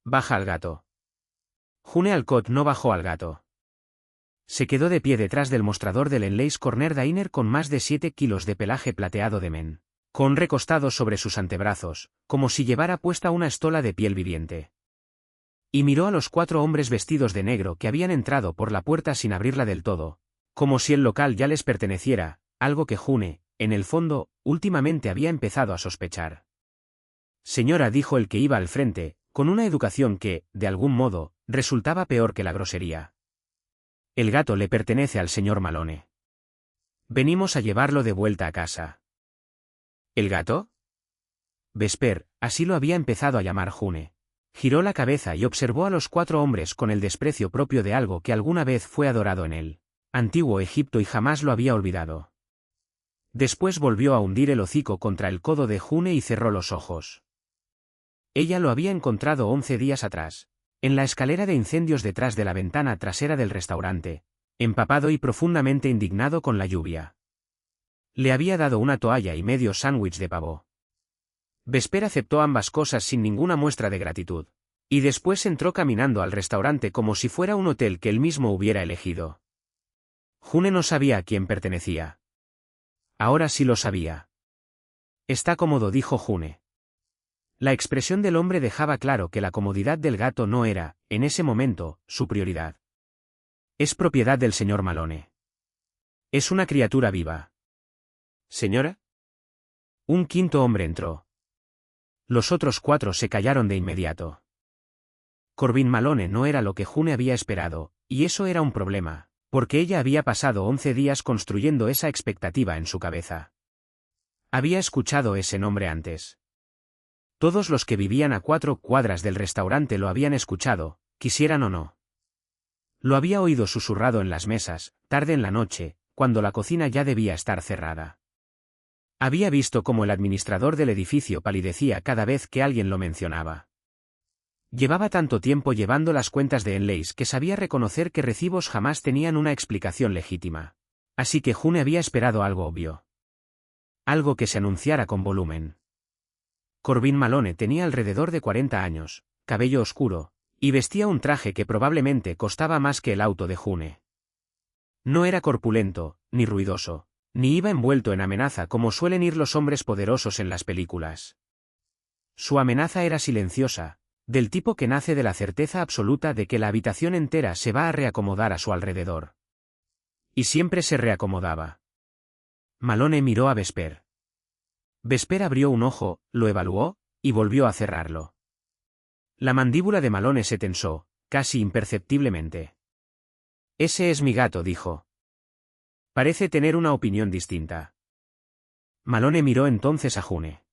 Baja al gato. June Alcott no bajó al gato. Se quedó de pie detrás del mostrador del Enlace Corner Diner con más de 7 kilos de pelaje plateado de men, con recostado sobre sus antebrazos, como si llevara puesta una estola de piel viviente. Y miró a los 4 hombres vestidos de negro que habían entrado por la puerta sin abrirla del todo, como si el local ya les perteneciera, algo que June, en el fondo, últimamente había empezado a sospechar. Señora, dijo el que iba al frente, con una educación que, de algún modo, resultaba peor que la grosería. El gato le pertenece al señor Malone. Venimos a llevarlo de vuelta a casa. ¿El gato? Vesper, así lo había empezado a llamar June. Giró la cabeza y observó a los 4 hombres con el desprecio propio de algo que alguna vez fue adorado en el antiguo Egipto y jamás lo había olvidado. Después volvió a hundir el hocico contra el codo de June y cerró los ojos. Ella lo había encontrado 11 días atrás, en la escalera de incendios detrás de la ventana trasera del restaurante, empapado y profundamente indignado con la lluvia. Le había dado una toalla y medio sándwich de pavo. Vesper aceptó ambas cosas sin ninguna muestra de gratitud, y después entró caminando al restaurante como si fuera un hotel que él mismo hubiera elegido. June no sabía a quién pertenecía. Ahora sí lo sabía. Está cómodo, dijo June. La expresión del hombre dejaba claro que la comodidad del gato no era, en ese momento, su prioridad. Es propiedad del señor Malone. Es una criatura viva. ¿Señora? Un quinto hombre entró. Los otros 4 se callaron de inmediato. Corbin Malone no era lo que June había esperado, y eso era un problema, porque ella había pasado 11 días construyendo esa expectativa en su cabeza. Había escuchado ese nombre antes. Todos los que vivían a 4 cuadras del restaurante lo habían escuchado, quisieran o no. Lo había oído susurrado en las mesas, tarde en la noche, cuando la cocina ya debía estar cerrada. Había visto cómo el administrador del edificio palidecía cada vez que alguien lo mencionaba. Llevaba tanto tiempo llevando las cuentas de Enlace que sabía reconocer que recibos jamás tenían una explicación legítima. Así que June había esperado algo obvio. Algo que se anunciara con volumen. Corbin Malone tenía alrededor de 40 años, cabello oscuro, y vestía un traje que probablemente costaba más que el auto de June. No era corpulento, ni ruidoso, ni iba envuelto en amenaza como suelen ir los hombres poderosos en las películas. Su amenaza era silenciosa, del tipo que nace de la certeza absoluta de que la habitación entera se va a reacomodar a su alrededor. Y siempre se reacomodaba. Malone miró a Vesper. Vesper abrió un ojo, lo evaluó, y volvió a cerrarlo. La mandíbula de Malone se tensó, casi imperceptiblemente. Ese es mi gato, dijo. Parece tener una opinión distinta. Malone miró entonces a June.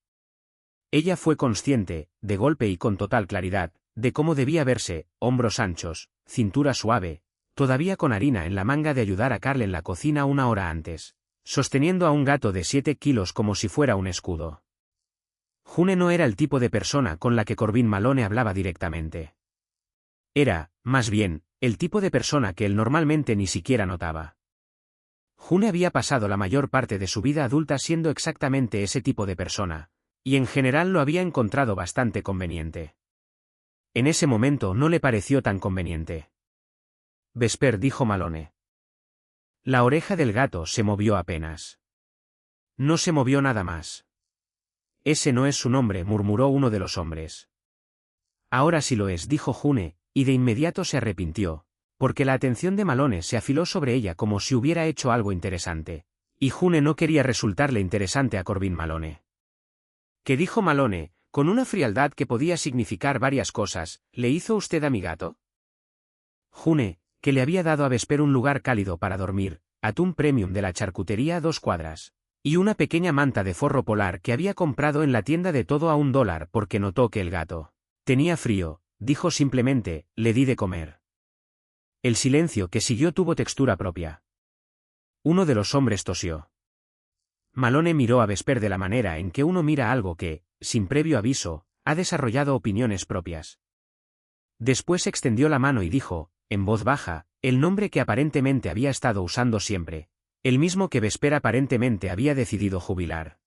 Ella fue consciente, de golpe y con total claridad, de cómo debía verse, hombros anchos, cintura suave, todavía con harina en la manga de ayudar a Carl en la cocina una hora antes, sosteniendo a un gato de 7 kilos como si fuera un escudo. June no era el tipo de persona con la que Corbin Malone hablaba directamente. Era, más bien, el tipo de persona que él normalmente ni siquiera notaba. June había pasado la mayor parte de su vida adulta siendo exactamente ese tipo de persona, y en general lo había encontrado bastante conveniente. En ese momento no le pareció tan conveniente. Vesper, dijo Malone. La oreja del gato se movió apenas. No se movió nada más. Ese no es su nombre, murmuró uno de los hombres. Ahora sí lo es, dijo June, y de inmediato se arrepintió, porque la atención de Malone se afiló sobre ella como si hubiera hecho algo interesante, y June no quería resultarle interesante a Corbin Malone. ¿Qué dijo Malone, con una frialdad que podía significar varias cosas? ¿Le hizo usted a mi gato? June, que le había dado a Vesper un lugar cálido para dormir, atún premium de la charcutería a 2 cuadras, y una pequeña manta de forro polar que había comprado en la tienda de todo a $1 porque notó que el gato tenía frío, dijo simplemente, le di de comer. El silencio que siguió tuvo textura propia. Uno de los hombres tosió. Malone miró a Vesper de la manera en que uno mira algo que, sin previo aviso, ha desarrollado opiniones propias. Después extendió la mano y dijo, en voz baja, el nombre que aparentemente había estado usando siempre, el mismo que Vesper aparentemente había decidido jubilar.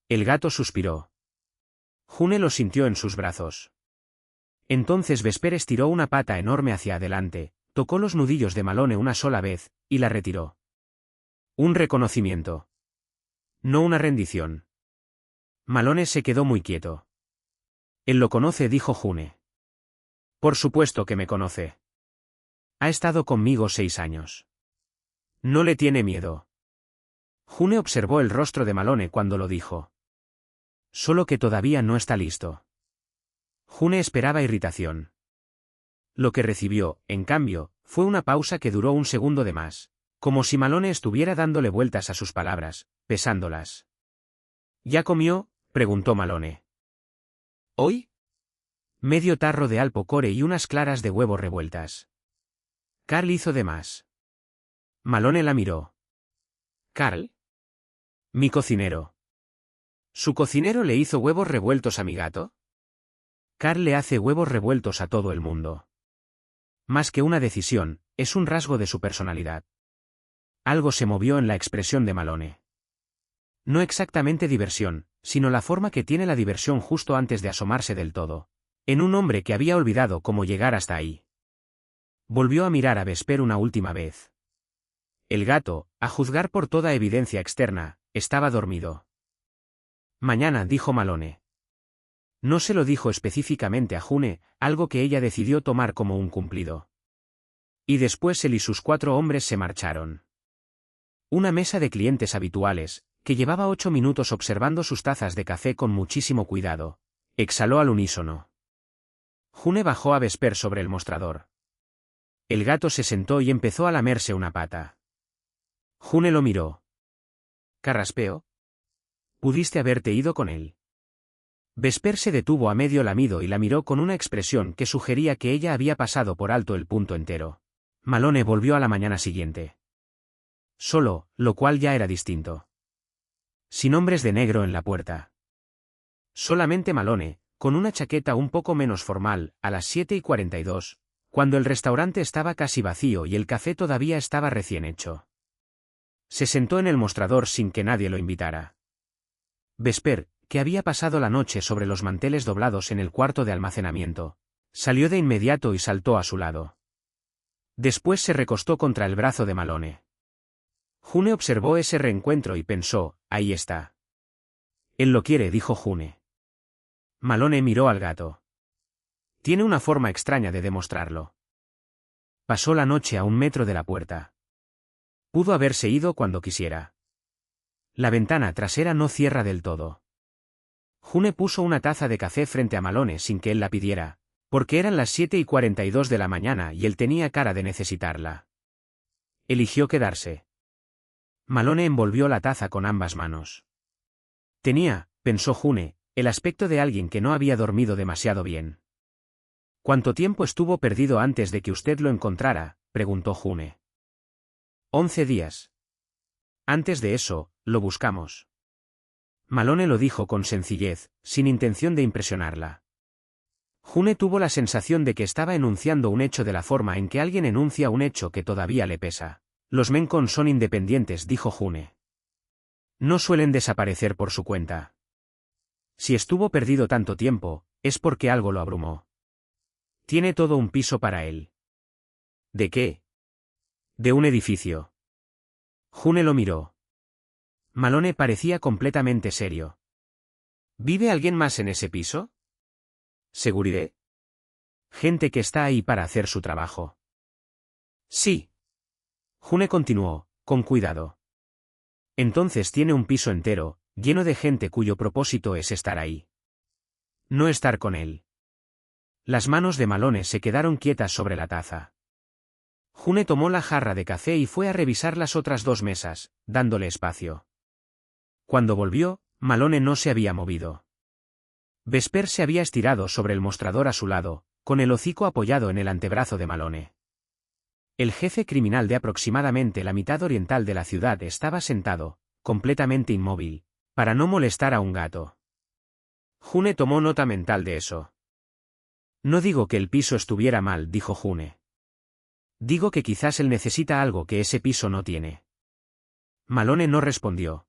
El gato suspiró. June lo sintió en sus brazos. Entonces Vesper estiró una pata enorme hacia adelante, tocó los nudillos de Malone una sola vez, y la retiró. Un reconocimiento. No una rendición. Malone se quedó muy quieto. Él lo conoce, dijo June. Por supuesto que me conoce. Ha estado conmigo 6 años. No le tiene miedo. June observó el rostro de Malone cuando lo dijo. Solo que todavía no está listo. June esperaba irritación. Lo que recibió, en cambio, fue una pausa que duró un segundo de más, como si Malone estuviera dándole vueltas a sus palabras, pesándolas. ¿Ya comió?, preguntó Malone. ¿Hoy? Medio tarro de alpocore y unas claras de huevo revueltas. Carl hizo de más. Malone la miró. ¿Carl? Mi cocinero. ¿Su cocinero le hizo huevos revueltos a mi gato? Carl le hace huevos revueltos a todo el mundo. Más que una decisión, es un rasgo de su personalidad. Algo se movió en la expresión de Malone. No exactamente diversión, sino la forma que tiene la diversión justo antes de asomarse del todo, en un hombre que había olvidado cómo llegar hasta ahí. Volvió a mirar a Vesper una última vez. El gato, a juzgar por toda evidencia externa, estaba dormido. Mañana, dijo Malone. No se lo dijo específicamente a June, algo que ella decidió tomar como un cumplido. Y después él y sus 4 hombres se marcharon. Una mesa de clientes habituales, que llevaba 8 minutos observando sus tazas de café con muchísimo cuidado, exhaló al unísono. June bajó a Vesper sobre el mostrador. El gato se sentó y empezó a lamerse una pata. June lo miró. ¿Carraspeo? Pudiste haberte ido con él. Vesper se detuvo a medio lamido y la miró con una expresión que sugería que ella había pasado por alto el punto entero. Malone volvió a la mañana siguiente. Solo, lo cual ya era distinto. Sin hombres de negro en la puerta. Solamente Malone, con una chaqueta un poco menos formal, a las 7:42, cuando el restaurante estaba casi vacío y el café todavía estaba recién hecho. Se sentó en el mostrador sin que nadie lo invitara. Vesper, que había pasado la noche sobre los manteles doblados en el cuarto de almacenamiento, salió de inmediato y saltó a su lado. Después se recostó contra el brazo de Malone. June observó ese reencuentro y pensó, ahí está. Él lo quiere, dijo June. Malone miró al gato. Tiene una forma extraña de demostrarlo. Pasó la noche a 1 metro de la puerta. Pudo haberse ido cuando quisiera. La ventana trasera no cierra del todo. June puso una taza de café frente a Malone sin que él la pidiera, porque eran las 7:42 de la mañana y él tenía cara de necesitarla. Eligió quedarse. Malone envolvió la taza con ambas manos. Tenía, pensó June, el aspecto de alguien que no había dormido demasiado bien. ¿Cuánto tiempo estuvo perdido antes de que usted lo encontrara?, preguntó June. 11 días. Antes de eso, lo buscamos. Malone lo dijo con sencillez, sin intención de impresionarla. June tuvo la sensación de que estaba enunciando un hecho de la forma en que alguien enuncia un hecho que todavía le pesa. Los Mencon son independientes, dijo June. No suelen desaparecer por su cuenta. Si estuvo perdido tanto tiempo, es porque algo lo abrumó. Tiene todo un piso para él. ¿De qué? De un edificio. June lo miró. Malone parecía completamente serio. ¿Vive alguien más en ese piso? ¿Seguridad? Gente que está ahí para hacer su trabajo. Sí. June continuó, con cuidado. Entonces tiene un piso entero, lleno de gente cuyo propósito es estar ahí. No estar con él. Las manos de Malone se quedaron quietas sobre la taza. June tomó la jarra de café y fue a revisar las otras 2 mesas, dándole espacio. Cuando volvió, Malone no se había movido. Vesper se había estirado sobre el mostrador a su lado, con el hocico apoyado en el antebrazo de Malone. El jefe criminal de aproximadamente la mitad oriental de la ciudad estaba sentado, completamente inmóvil, para no molestar a un gato. June tomó nota mental de eso. No digo que el piso estuviera mal, dijo June. Digo que quizás él necesita algo que ese piso no tiene. Malone no respondió.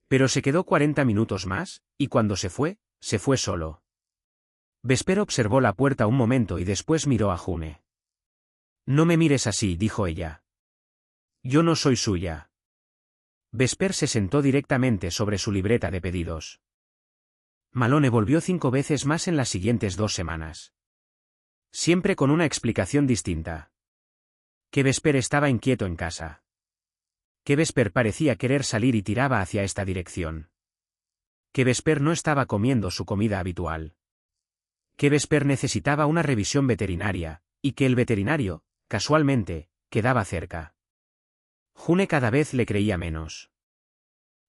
Pero se quedó 40 minutos más, y cuando se fue solo. Vesper observó la puerta un momento y después miró a June. No me mires así, dijo ella. Yo no soy suya. Vesper se sentó directamente sobre su libreta de pedidos. Malone volvió 5 veces más en las siguientes 2 semanas. Siempre con una explicación distinta. Que Vesper estaba inquieto en casa. Que Vesper parecía querer salir y tiraba hacia esta dirección. Que Vesper no estaba comiendo su comida habitual. Que Vesper necesitaba una revisión veterinaria, y que el veterinario, casualmente, quedaba cerca. June cada vez le creía menos.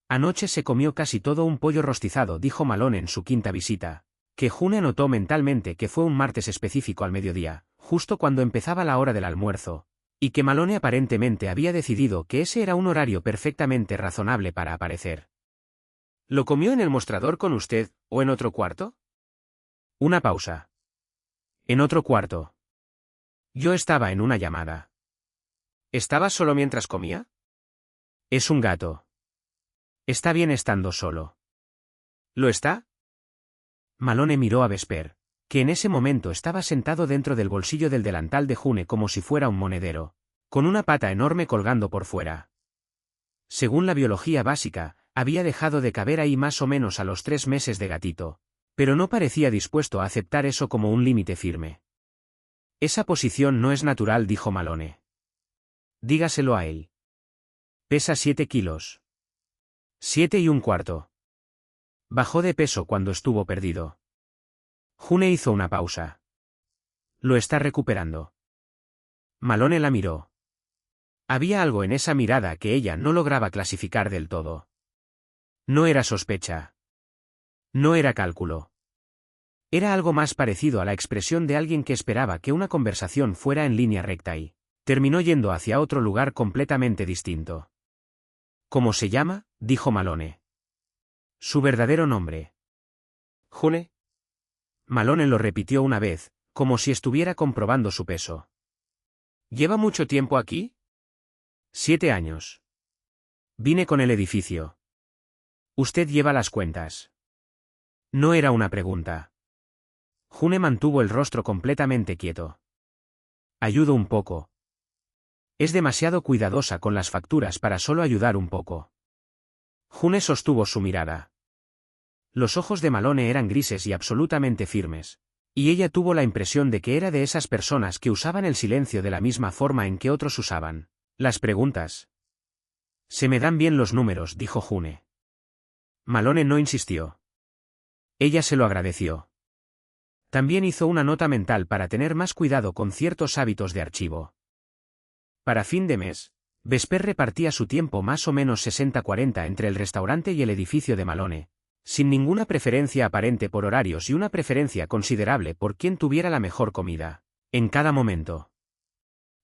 Anoche se comió casi todo un pollo rostizado, dijo Malone en su 5ª visita, que June notó mentalmente que fue un martes específico al mediodía, justo cuando empezaba la hora del almuerzo, y que Malone aparentemente había decidido que ese era un horario perfectamente razonable para aparecer. ¿Lo comió en el mostrador con usted, o en otro cuarto? Una pausa. En otro cuarto. Yo estaba en una llamada. ¿Estaba solo mientras comía? Es un gato. Está bien estando solo. ¿Lo está? Malone miró a Vesper, que en ese momento estaba sentado dentro del bolsillo del delantal de June como si fuera un monedero, con una pata enorme colgando por fuera. Según la biología básica, había dejado de caber ahí más o menos a los 3 meses de gatito, pero no parecía dispuesto a aceptar eso como un límite firme. Esa posición no es natural, dijo Malone. Dígaselo a él. Pesa 7 kilos. 7 1/4. Bajó de peso cuando estuvo perdido. June hizo una pausa. Lo está recuperando. Malone la miró. Había algo en esa mirada que ella no lograba clasificar del todo. No era sospecha. No era cálculo. Era algo más parecido a la expresión de alguien que esperaba que una conversación fuera en línea recta y terminó yendo hacia otro lugar completamente distinto. ¿Cómo se llama?, dijo Malone. Su verdadero nombre. June. Malone lo repitió una vez, como si estuviera comprobando su peso. ¿Lleva mucho tiempo aquí? 7 años. Vine con el edificio. Usted lleva las cuentas. No era una pregunta. June mantuvo el rostro completamente quieto. Ayudo un poco. Es demasiado cuidadosa con las facturas para solo ayudar un poco. June sostuvo su mirada. Los ojos de Malone eran grises y absolutamente firmes, y ella tuvo la impresión de que era de esas personas que usaban el silencio de la misma forma en que otros usaban las preguntas. Se me dan bien los números, dijo June. Malone no insistió. Ella se lo agradeció. También hizo una nota mental para tener más cuidado con ciertos hábitos de archivo. Para fin de mes, Vesper repartía su tiempo más o menos 60-40 entre el restaurante y el edificio de Malone, sin ninguna preferencia aparente por horarios y una preferencia considerable por quien tuviera la mejor comida, en cada momento.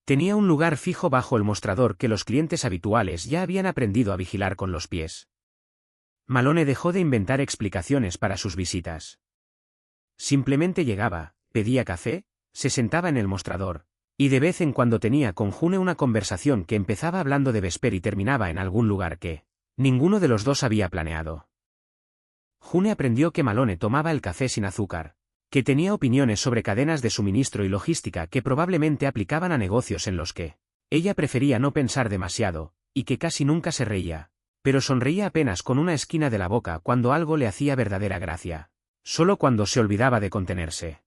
Tenía un lugar fijo bajo el mostrador que los clientes habituales ya habían aprendido a vigilar con los pies. Malone dejó de inventar explicaciones para sus visitas. Simplemente llegaba, pedía café, se sentaba en el mostrador, y de vez en cuando tenía con June una conversación que empezaba hablando de Vesper y terminaba en algún lugar que ninguno de los dos había planeado. June aprendió que Malone tomaba el café sin azúcar, que tenía opiniones sobre cadenas de suministro y logística que probablemente aplicaban a negocios en los que ella prefería no pensar demasiado, y que casi nunca se reía, pero sonreía apenas con una esquina de la boca cuando algo le hacía verdadera gracia, solo cuando se olvidaba de contenerse.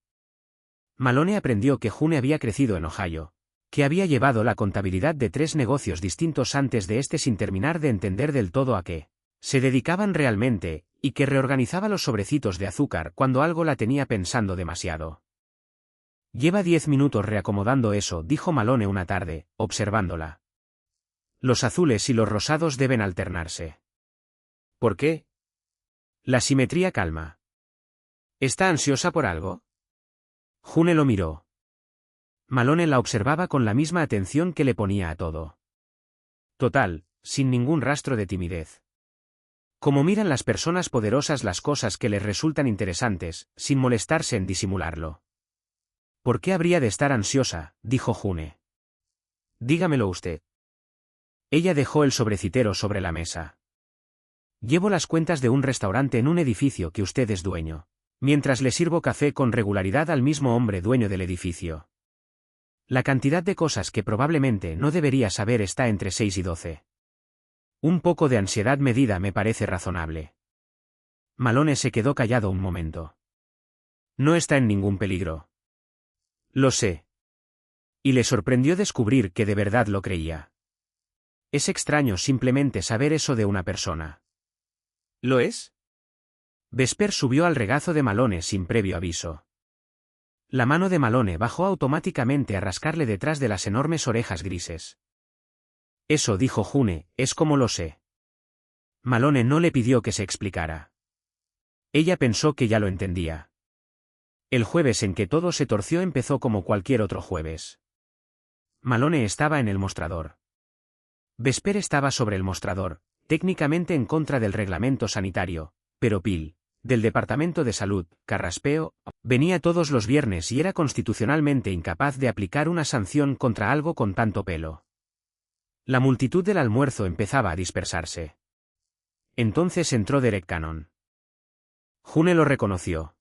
Malone aprendió que June había crecido en Ohio, que había llevado la contabilidad de 3 negocios distintos antes de este sin terminar de entender del todo a qué se dedicaban realmente, y que reorganizaba los sobrecitos de azúcar cuando algo la tenía pensando demasiado. Lleva 10 minutos reacomodando eso, dijo Malone una tarde, observándola. Los azules y los rosados deben alternarse. ¿Por qué? La simetría calma. ¿Está ansiosa por algo? June lo miró. Malone la observaba con la misma atención que le ponía a todo. Total, sin ningún rastro de timidez. Como miran las personas poderosas las cosas que les resultan interesantes, sin molestarse en disimularlo. ¿Por qué habría de estar ansiosa?, dijo June. Dígamelo usted. Ella dejó el sobrecitero sobre la mesa. Llevo las cuentas de un restaurante en un edificio que usted es dueño. mientras le sirvo café con regularidad al mismo hombre dueño del edificio. La cantidad de cosas que probablemente no debería saber está entre 6 y 12. Un poco de ansiedad medida me parece razonable. Malone se quedó callado un momento. No está en ningún peligro. Lo sé. Y le sorprendió descubrir que de verdad lo creía. Es extraño simplemente saber eso de una persona. ¿Lo es? Vesper subió al regazo de Malone sin previo aviso. La mano de Malone bajó automáticamente a rascarle detrás de las enormes orejas grises. Eso, dijo June, es como lo sé. Malone no le pidió que se explicara. Ella pensó que ya lo entendía. El jueves en que todo se torció empezó como cualquier otro jueves. Malone estaba en el mostrador. Vesper estaba sobre el mostrador, técnicamente en contra del reglamento sanitario, pero Pil, del Departamento de Salud, Carraspeo, venía todos los viernes y era constitucionalmente incapaz de aplicar una sanción contra algo con tanto pelo. La multitud del almuerzo empezaba a dispersarse. Entonces entró Derek Cannon. June lo reconoció.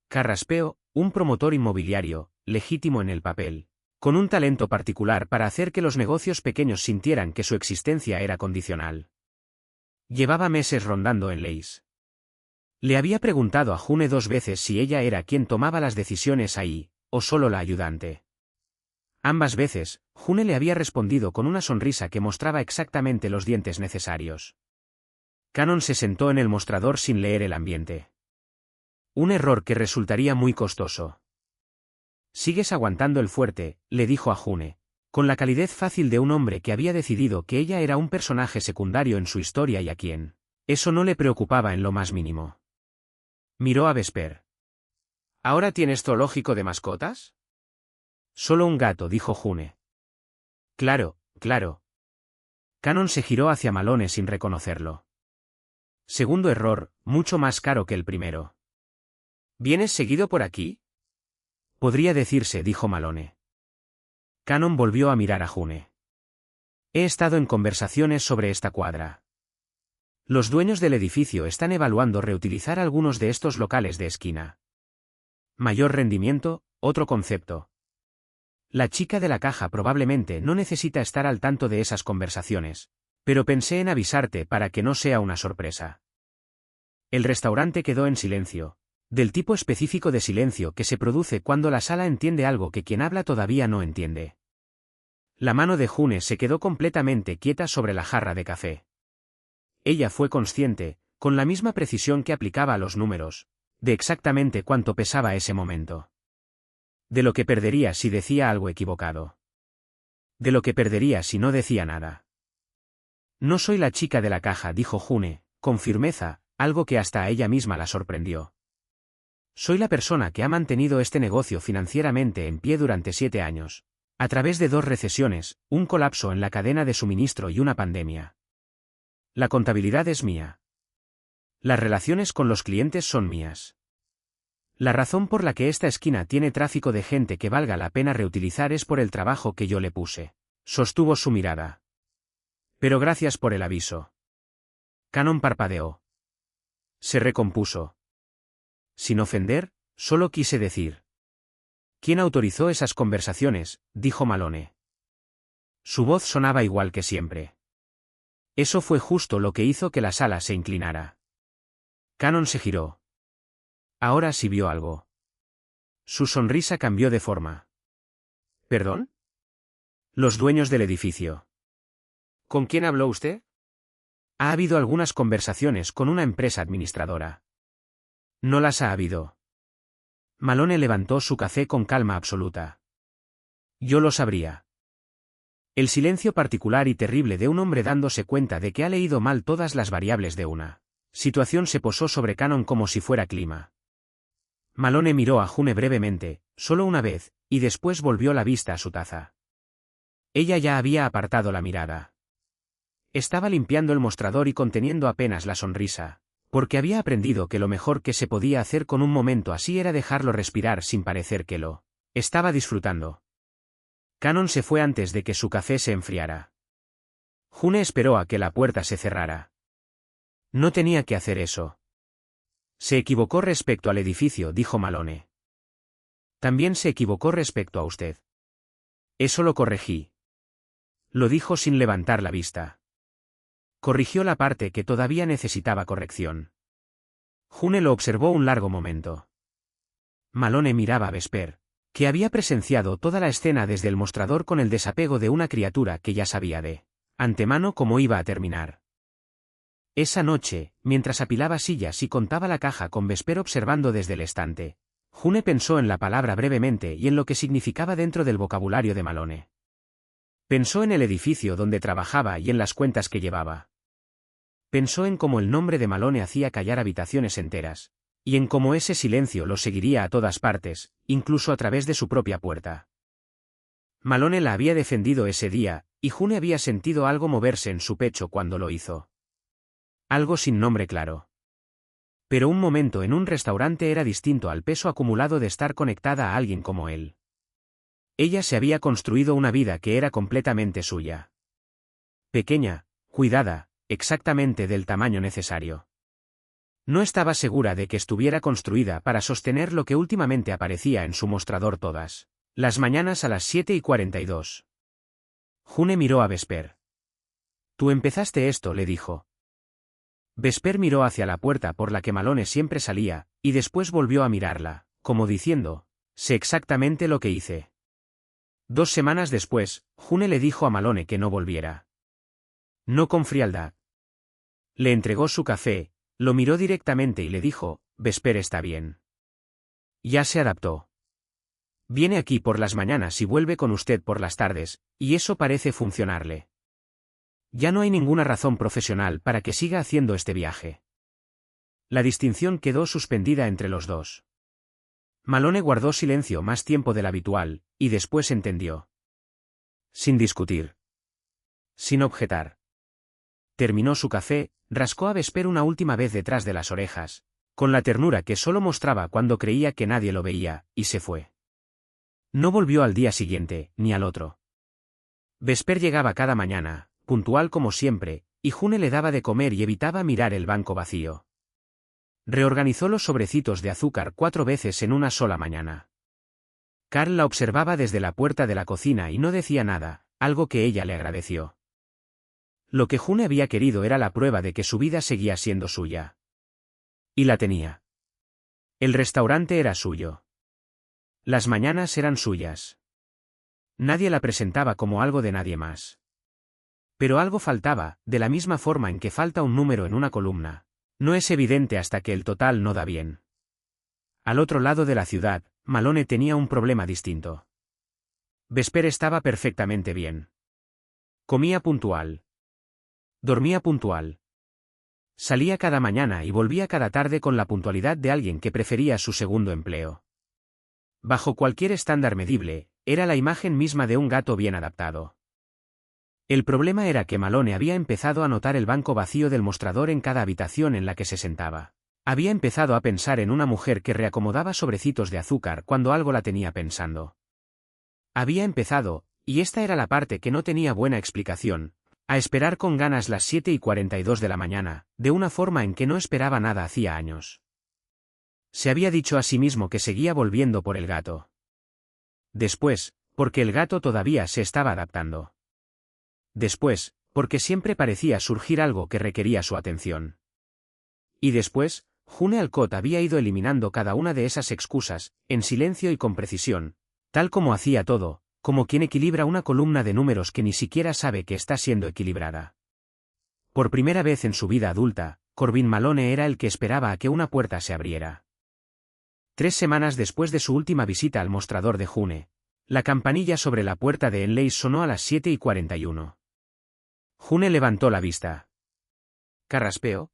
Carraspeo, un promotor inmobiliario, legítimo en el papel, con un talento particular para hacer que los negocios pequeños sintieran que su existencia era condicional. Llevaba meses rondando en Leys. Le había preguntado a June 2 veces si ella era quien tomaba las decisiones ahí, o solo la ayudante. Ambas veces, June le había respondido con una sonrisa que mostraba exactamente los dientes necesarios. Cannon se sentó en el mostrador sin leer el ambiente. Un error que resultaría muy costoso. «Sigues aguantando el fuerte», le dijo a June, con la calidez fácil de un hombre que había decidido que ella era un personaje secundario en su historia y a quien eso no le preocupaba en lo más mínimo. Miró a Vesper. «¿Ahora tienes zoológico de mascotas?» «Solo un gato», dijo June. «Claro, claro». Cannon se giró hacia Malone sin reconocerlo. Segundo error, mucho más caro que el primero. «¿Vienes seguido por aquí?» «Podría decirse», dijo Malone. Cannon volvió a mirar a June. «He estado en conversaciones sobre esta cuadra. Los dueños del edificio están evaluando reutilizar algunos de estos locales de esquina. Mayor rendimiento, otro concepto. La chica de la caja probablemente no necesita estar al tanto de esas conversaciones, pero pensé en avisarte para que no sea una sorpresa». El restaurante quedó en silencio, del tipo específico de silencio que se produce cuando la sala entiende algo que quien habla todavía no entiende. La mano de June se quedó completamente quieta sobre la jarra de café. Ella fue consciente, con la misma precisión que aplicaba a los números, de exactamente cuánto pesaba ese momento. De lo que perdería si decía algo equivocado. De lo que perdería si no decía nada. «No soy la chica de la caja», dijo June, con firmeza, algo que hasta a ella misma la sorprendió. «Soy la persona que ha mantenido este negocio financieramente en pie durante 7 años, a través de 2 recesiones, un colapso en la cadena de suministro y una pandemia. La contabilidad es mía. Las relaciones con los clientes son mías. La razón por la que esta esquina tiene tráfico de gente que valga la pena reutilizar es por el trabajo que yo le puse», sostuvo su mirada. «Pero gracias por el aviso». Cannon parpadeó. Se recompuso. «Sin ofender, solo quise decir». «¿Quién autorizó esas conversaciones?», dijo Malone. Su voz sonaba igual que siempre. Eso fue justo lo que hizo que la sala se inclinara. Cannon se giró. Ahora sí vio algo. Su sonrisa cambió de forma. «¿Perdón?» «Los dueños del edificio». «¿Con quién habló usted?» «Ha habido algunas conversaciones con una empresa administradora». «No las ha habido». Malone levantó su café con calma absoluta. «Yo lo sabría». El silencio particular y terrible de un hombre dándose cuenta de que ha leído mal todas las variables de una situación se posó sobre Cannon como si fuera clima. Malone miró a June brevemente, solo una vez, y después volvió la vista a su taza. Ella ya había apartado la mirada. Estaba limpiando el mostrador y conteniendo apenas la sonrisa, porque había aprendido que lo mejor que se podía hacer con un momento así era dejarlo respirar sin parecer que lo estaba disfrutando. Cannon se fue antes de que su café se enfriara. June esperó a que la puerta se cerrara. No tenía que hacer eso. Se equivocó respecto al edificio, dijo Malone. También se equivocó respecto a usted. Eso lo corregí. Lo dijo sin levantar la vista. Corrigió la parte que todavía necesitaba corrección. June lo observó un largo momento. Malone miraba a Vesper, que había presenciado toda la escena desde el mostrador con el desapego de una criatura que ya sabía de antemano cómo iba a terminar. Esa noche, mientras apilaba sillas y contaba la caja con Vesper observando desde el estante, June pensó en la palabra brevemente y en lo que significaba dentro del vocabulario de Malone. Pensó en el edificio donde trabajaba y en las cuentas que llevaba. Pensó en cómo el nombre de Malone hacía callar habitaciones enteras, y en cómo ese silencio lo seguiría a todas partes, incluso a través de su propia puerta. Malone la había defendido ese día, y June había sentido algo moverse en su pecho cuando lo hizo. Algo sin nombre claro. Pero un momento en un restaurante era distinto al peso acumulado de estar conectada a alguien como él. Ella se había construido una vida que era completamente suya. Pequeña, cuidada, exactamente del tamaño necesario. No estaba segura de que estuviera construida para sostener lo que últimamente aparecía en su mostrador todas las mañanas a las 7:42. June miró a Vesper. Tú empezaste esto, le dijo. Vesper miró hacia la puerta por la que Malone siempre salía, y después volvió a mirarla, como diciendo, sé exactamente lo que hice. 2 semanas después, June le dijo a Malone que no volviera. No con frialdad. Le entregó su café, lo miró directamente y le dijo, Vesper está bien. Ya se adaptó. Viene aquí por las mañanas y vuelve con usted por las tardes, y eso parece funcionarle. Ya no hay ninguna razón profesional para que siga haciendo este viaje. La distinción quedó suspendida entre los dos. Malone guardó silencio más tiempo del habitual, y después entendió. Sin discutir. Sin objetar. Terminó su café, rascó a Vesper una última vez detrás de las orejas, con la ternura que solo mostraba cuando creía que nadie lo veía, y se fue. No volvió al día siguiente, ni al otro. Vesper llegaba cada mañana, puntual como siempre, y June le daba de comer y evitaba mirar el banco vacío. Reorganizó los sobrecitos de azúcar 4 veces en una sola mañana. Carl la observaba desde la puerta de la cocina y no decía nada, algo que ella le agradeció. Lo que June había querido era la prueba de que su vida seguía siendo suya. Y la tenía. El restaurante era suyo. Las mañanas eran suyas. Nadie la presentaba como algo de nadie más. Pero algo faltaba, de la misma forma en que falta un número en una columna. No es evidente hasta que el total no da bien. Al otro lado de la ciudad, Malone tenía un problema distinto. Vesper estaba perfectamente bien. Comía puntual. Dormía puntual. Salía cada mañana y volvía cada tarde con la puntualidad de alguien que prefería su segundo empleo. Bajo cualquier estándar medible, era la imagen misma de un gato bien adaptado. El problema era que Malone había empezado a notar el banco vacío del mostrador en cada habitación en la que se sentaba. Había empezado a pensar en una mujer que reacomodaba sobrecitos de azúcar cuando algo la tenía pensando. Había empezado, y esta era la parte que no tenía buena explicación, a esperar con ganas las 7:42 de la mañana, de una forma en que no esperaba nada hacía años. Se había dicho a sí mismo que seguía volviendo por el gato. Después, porque el gato todavía se estaba adaptando. Después, porque siempre parecía surgir algo que requería su atención. Y después, June Alcott había ido eliminando cada una de esas excusas, en silencio y con precisión, tal como hacía todo, como quien equilibra una columna de números que ni siquiera sabe que está siendo equilibrada. Por primera vez en su vida adulta, Corbin Malone era el que esperaba a que una puerta se abriera. 3 semanas después de su última visita al mostrador de June, la campanilla sobre la puerta de Enlace sonó a las 7:41. June levantó la vista. ¿Carraspeo?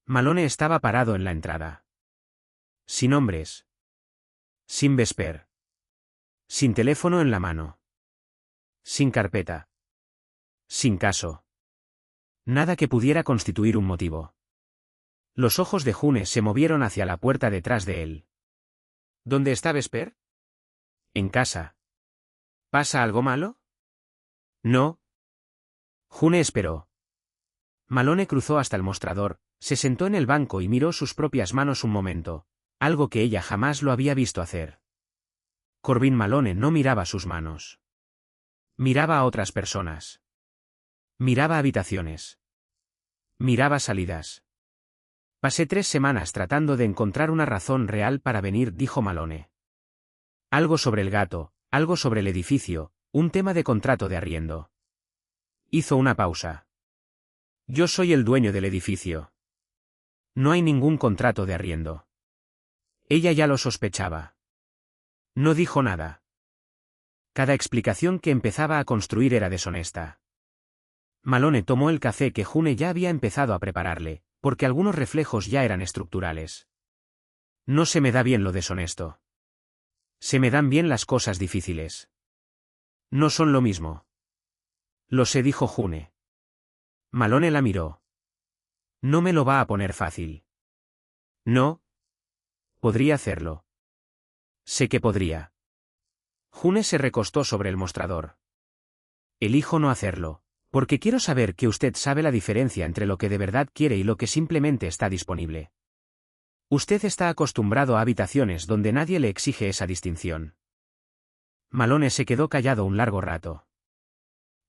Malone estaba parado en la entrada. Sin hombres. Sin Vesper. Sin teléfono en la mano. Sin carpeta. Sin caso. Nada que pudiera constituir un motivo. Los ojos de June se movieron hacia la puerta detrás de él. ¿Dónde está Vesper? En casa. ¿Pasa algo malo? No. June esperó. Malone cruzó hasta el mostrador, Se sentó en el banco y miró sus propias manos un momento, algo que ella jamás lo había visto hacer. Corbin Malone no miraba sus manos. Miraba a otras personas. Miraba habitaciones. Miraba salidas. Pasé 3 semanas tratando de encontrar una razón real para venir, dijo Malone. Algo sobre el gato, algo sobre el edificio, un tema de contrato de arriendo. Hizo una pausa. Yo soy el dueño del edificio. No hay ningún contrato de arriendo. Ella ya lo sospechaba. No dijo nada. Cada explicación que empezaba a construir era deshonesta. Malone tomó el café que June ya había empezado a prepararle, porque algunos reflejos ya eran estructurales. No se me da bien lo deshonesto. Se me dan bien las cosas difíciles. No son lo mismo. Lo sé, dijo June. Malone la miró. No me lo va a poner fácil. No. Podría hacerlo. Sé que podría. June se recostó sobre el mostrador. Elijo no hacerlo, porque quiero saber que usted sabe la diferencia entre lo que de verdad quiere y lo que simplemente está disponible. Usted está acostumbrado a habitaciones donde nadie le exige esa distinción. Malone se quedó callado un largo rato.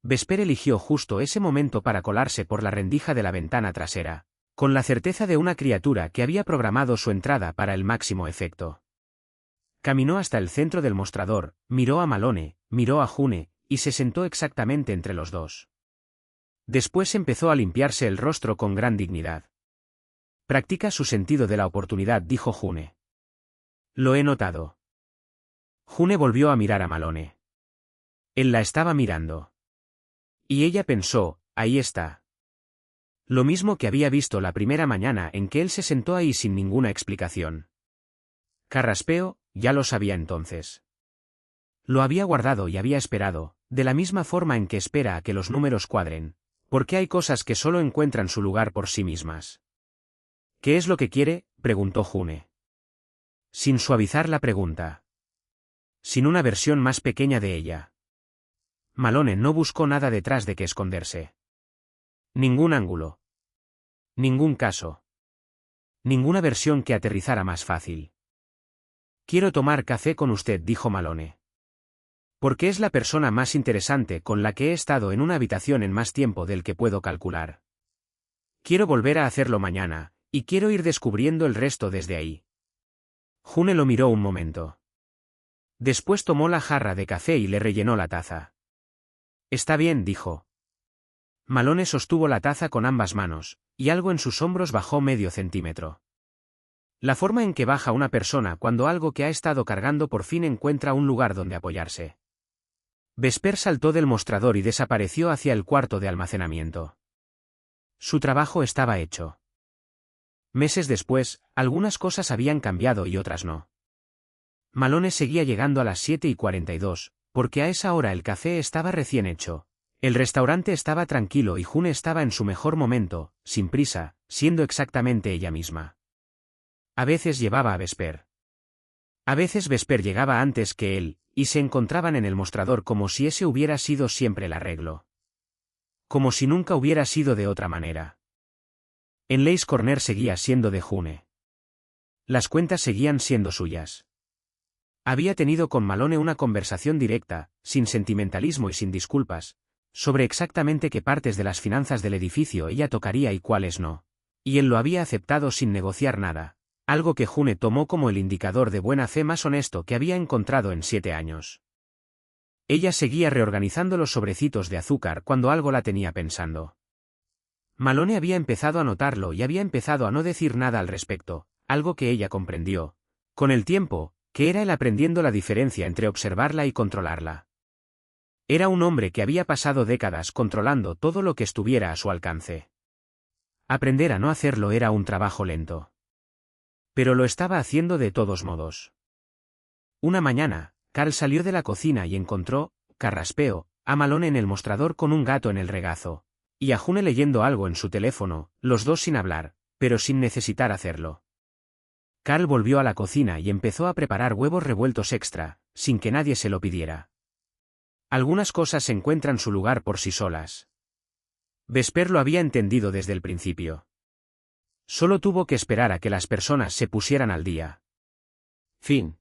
Vesper eligió justo ese momento para colarse por la rendija de la ventana trasera, con la certeza de una criatura que había programado su entrada para el máximo efecto. Caminó hasta el centro del mostrador, miró a Malone, miró a June, y se sentó exactamente entre los dos. Después empezó a limpiarse el rostro con gran dignidad. Practica su sentido de la oportunidad, dijo June. Lo he notado. June volvió a mirar a Malone. Él la estaba mirando. Y ella pensó, ahí está. Lo mismo que había visto la primera mañana en que él se sentó ahí sin ninguna explicación. Carraspeo, ya lo sabía entonces. Lo había guardado y había esperado, de la misma forma en que espera a que los números cuadren, porque hay cosas que solo encuentran su lugar por sí mismas. ¿Qué es lo que quiere?, preguntó June. Sin suavizar la pregunta. Sin una versión más pequeña de ella. Malone no buscó nada detrás de que esconderse. Ningún ángulo. Ningún caso. Ninguna versión que aterrizara más fácil. Quiero tomar café con usted, dijo Malone. Porque es la persona más interesante con la que he estado en una habitación en más tiempo del que puedo calcular. Quiero volver a hacerlo mañana, y quiero ir descubriendo el resto desde ahí. June lo miró un momento. Después tomó la jarra de café y le rellenó la taza. Está bien, dijo. Malone sostuvo la taza con ambas manos, y algo en sus hombros bajó medio centímetro. La forma en que baja una persona cuando algo que ha estado cargando por fin encuentra un lugar donde apoyarse. Vesper saltó del mostrador y desapareció hacia el cuarto de almacenamiento. Su trabajo estaba hecho. Meses después, algunas cosas habían cambiado y otras no. Malone seguía llegando a las 7:42, porque a esa hora el café estaba recién hecho. El restaurante estaba tranquilo y June estaba en su mejor momento, sin prisa, siendo exactamente ella misma. A veces llevaba a Vesper. A veces Vesper llegaba antes que él, y se encontraban en el mostrador como si ese hubiera sido siempre el arreglo. Como si nunca hubiera sido de otra manera. En Leys Corner seguía siendo de June. Las cuentas seguían siendo suyas. Había tenido con Malone una conversación directa, sin sentimentalismo y sin disculpas, sobre exactamente qué partes de las finanzas del edificio ella tocaría y cuáles no. Y él lo había aceptado sin negociar nada, algo que June tomó como el indicador de buena fe más honesto que había encontrado en 7 años. Ella seguía reorganizando los sobrecitos de azúcar cuando algo la tenía pensando. Malone había empezado a notarlo y había empezado a no decir nada al respecto, algo que ella comprendió, con el tiempo, que era él aprendiendo la diferencia entre observarla y controlarla. Era un hombre que había pasado décadas controlando todo lo que estuviera a su alcance. Aprender a no hacerlo era un trabajo lento. Pero lo estaba haciendo de todos modos. Una mañana, Carl salió de la cocina y encontró, carraspeo, a Malone en el mostrador con un gato en el regazo, y a June leyendo algo en su teléfono, los dos sin hablar, pero sin necesitar hacerlo. Carl volvió a la cocina y empezó a preparar huevos revueltos extra, sin que nadie se lo pidiera. Algunas cosas encuentran su lugar por sí solas. Vesper lo había entendido desde el principio. Solo tuvo que esperar a que las personas se pusieran al día. Fin.